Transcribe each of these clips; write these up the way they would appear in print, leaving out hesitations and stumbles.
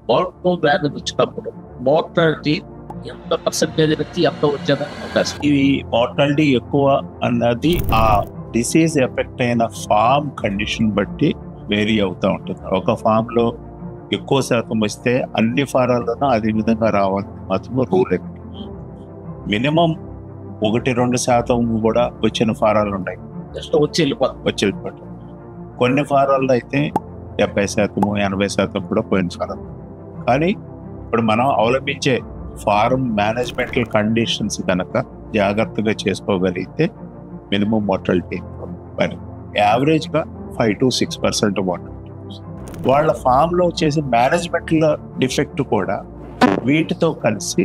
Board వ్యాధి వచ్చినప్పుడు mortality ఎంత పర్సెంటేజ్ నుంచి ఎంత వచ్చేదని అవకాశం? ఇది మోర్టాలిటీ ఎక్కువ అన్నది ఆ డిసీజ్ ఎఫెక్ట్ అయిన ఫామ్ కండిషన్ బట్టి వేరీ అవుతూ ఉంటుంది. ఒక ఫామ్ లో ఎక్కువ శాతం వస్తే అన్ని ఫారాల్లోనూ అదే విధంగా రావాలని మాత్రం రూల్ ఎక్కువ. మినిమం 1-2% కూడా వచ్చిన ఫారాలు ఉన్నాయి, జస్ట్ వచ్చి వెళ్ళిపోతాయి. కొన్ని ఫారాల్లో అయితే 70%, 80% కూడా పోయిన ఫారం. కానీ ఇప్పుడు మనం అవలంబించే ఫారం మేనేజ్మెంటల్ కండిషన్స్ కనుక జాగ్రత్తగా చేసుకోగలిగితే మినిమం మోర్టాలిటీ యావరేజ్గా 5-6% మోర్టాలిటీ. వాళ్ళ ఫామ్లో చేసే మేనేజ్మెంట్లో డిఫెక్ట్ కూడా వీటితో కలిసి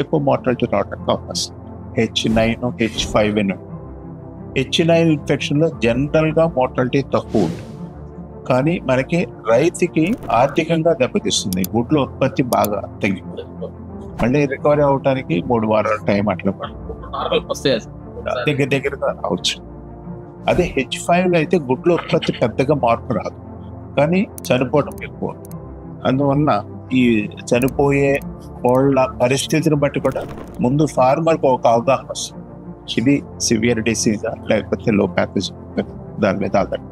ఎక్కువ మోర్టాలిటీ రావడానికి అవకాశం. H9, H5N. H9 ఇన్ఫెక్షన్లో జనరల్గా మోర్టాలిటీ తక్కువ ఉంటుంది, కానీ మనకి రైతుకి ఆర్థికంగా దెబ్బతీస్తుంది. గుడ్ల ఉత్పత్తి బాగా తగ్గిపోతుంది. మళ్ళీ రికవరీ అవడానికి 3 వారాల టైం అట్లా దగ్గరగా రావచ్చు. అదే H5 అయితే గుడ్ల ఉత్పత్తి పెద్దగా మార్పు రాదు, కానీ చనిపోవడం ఎక్కువ. అందువల్ల ఈ చనిపోయే కోళ్ళ పరిస్థితిని బట్టి కూడా ముందు ఫార్మర్కి ఒక అవగాహన వస్తుంది. ఇది సివియర్ డిసీజా లేకపోతే లో ప్యాథోజన్, దాని మీద ఆధారం.